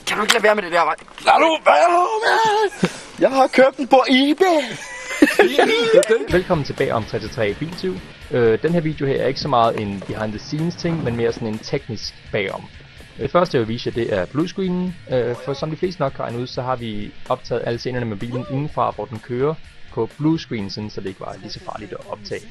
Kan du ikke lade være med det der, mand? Lad nu være, mand! Jeg har købt den på eBay! Velkommen tilbage om 3-3 Biltyv. Den her video her er ikke så meget en behind the scenes ting, men mere sådan en teknisk bagom. Det første jeg vil vise jer, det er bluescreenen. For som de fleste nok kan regne ud, så har vi optaget alle scenerne med bilen indenfra, hvor den kører på bluescreen, så det ikke var lige så farligt at optage.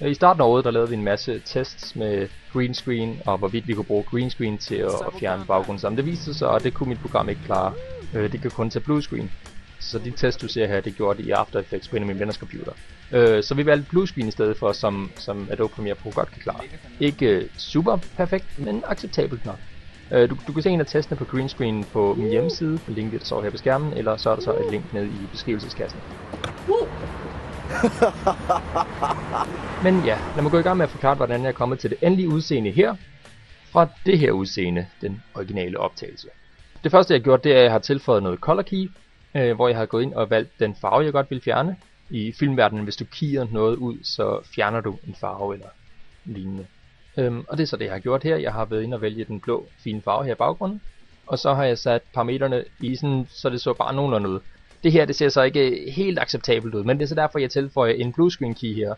I starten af året, der lavede vi en masse tests med green screen, og hvorvidt vi kunne bruge green screen til at fjerne baggrunden sammen. Det viste sig, og det kunne mit program ikke klare. Det kan kun tage bluescreen. Så de tests, du ser her, det gjorde det i After Effects på en af mine venners computer. Så vi valgte bluescreen i stedet for, som Adobe Premiere Pro godt kan klare. Ikke super perfekt, men acceptabelt nok. Du kan se en af testene på green screen på min hjemmeside, linket står her på skærmen, eller så er der så et link nede i beskrivelseskassen. Men ja, lad mig gå i gang med at forklare, hvordan jeg er kommet til det endelige udseende her, fra det her udseende, den originale optagelse. Det første jeg har gjort, det er, at jeg har tilføjet noget color key, hvor jeg har gået ind og valgt den farve, jeg godt vil fjerne. I filmverdenen, hvis du keyer noget ud, så fjerner du en farve eller lignende. Og det er så det, jeg har gjort her. Jeg har været inde og vælge den blå, fine farve her i baggrunden. Og så har jeg sat parametrene i sådan, så det så bare nogenlunde ud. Det her, det ser så ikke helt acceptabelt ud, men det er så derfor, jeg tilføjer en bluescreen key her.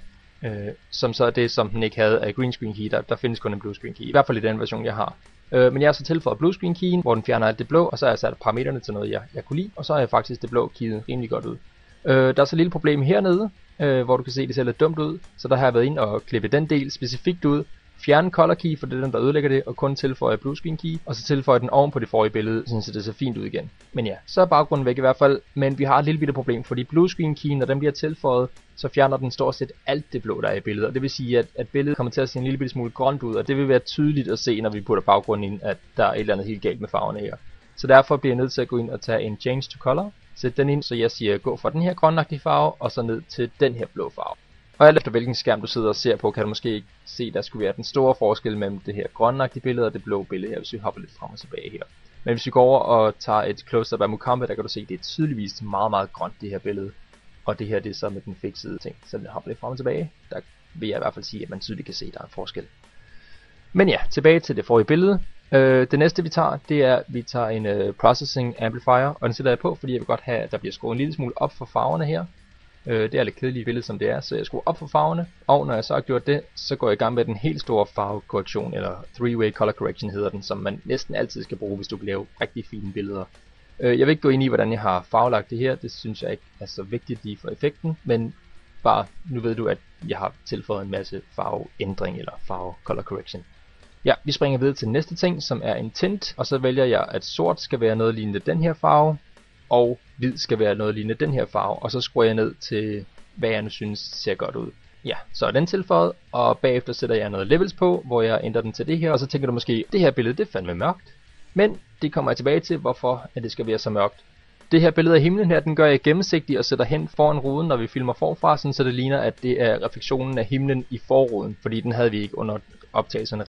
Som så er det, som den ikke havde af green screen key. Der findes kun en bluescreen key, i hvert fald i den version, jeg har. Men jeg har så tilføjet bluescreen keyen, hvor den fjerner alt det blå, og så har jeg sat parametrene til noget, jeg kunne lide, og så har jeg faktisk det blå keyet rimelig godt ud. Der er så et lille problem hernede, hvor du kan se, det ser lidt dumt ud, så der har jeg været ind og klippe den del specifikt ud, fjerne color key, for det er den, der ødelægger det, og kun tilføje bluescreen key, og så tilføje den oven på det forrige billede, så det ser fint ud igen. Men ja, så er baggrunden væk i hvert fald, men vi har et lille bitte problem, fordi bluescreen keyen, når den bliver tilføjet, så fjerner den stort set alt det blå, der er i billedet, og det vil sige, at billedet kommer til at se en lille bitte smule grønt ud, og det vil være tydeligt at se, når vi putter baggrunden ind, at der er et eller andet helt galt med farverne her. Så derfor bliver jeg nødt til at gå ind og tage en change to color, sætte den ind, så jeg siger gå fra den her grønagtige farve, og så ned til den her blå farve. Og alt efter hvilken skærm du sidder og ser på, kan du måske ikke se, at der skulle være den store forskel mellem det her grønagtige billede og det blå billede her, hvis vi hopper lidt frem og tilbage her. Men hvis vi går over og tager et close-up af Mukambe, der kan du se, at det er tydeligvis meget, meget grønt det her billede. Og det her, det er så med den fiksede ting. Så jeg hopper lidt frem og tilbage. Der vil jeg i hvert fald sige, at man tydeligt kan se, at der er en forskel. Men ja, tilbage til det forrige billede. Det næste vi tager, det er, at vi tager en Processing Amplifier, og den sætter jeg på, fordi jeg vil godt have, at der bliver skruet en lille smule op for farverne her. Det er lidt kedeligt billede som det er, så jeg skruer op for farverne, og når jeg så har gjort det, så går jeg i gang med den helt store farvekorrektion, eller three-way color correction hedder den, som man næsten altid skal bruge, hvis du vil lave rigtig fine billeder. Jeg vil ikke gå ind i, hvordan jeg har farvelagt det her, det synes jeg ikke er så vigtigt lige for effekten, men bare nu ved du, at jeg har tilføjet en masse farveændring eller farve color correction. Ja, vi springer videre til næste ting, som er en tint, og så vælger jeg, at sort skal være noget lignende den her farve, og hvid skal være noget lignende den her farve, og så skruer jeg ned til, hvad jeg nu synes ser godt ud. Ja, så er den tilføjet, og bagefter sætter jeg noget levels på, hvor jeg ændrer den til det her, og så tænker du måske, det her billede det er fandme mørkt. Men det kommer jeg tilbage til, hvorfor at det skal være så mørkt. Det her billede af himlen her, den gør jeg gennemsigtig og sætter hen foran ruden, når vi filmer forfra, så det ligner, at det er refleksionen af himlen i forruden, fordi den havde vi ikke under optagelserne.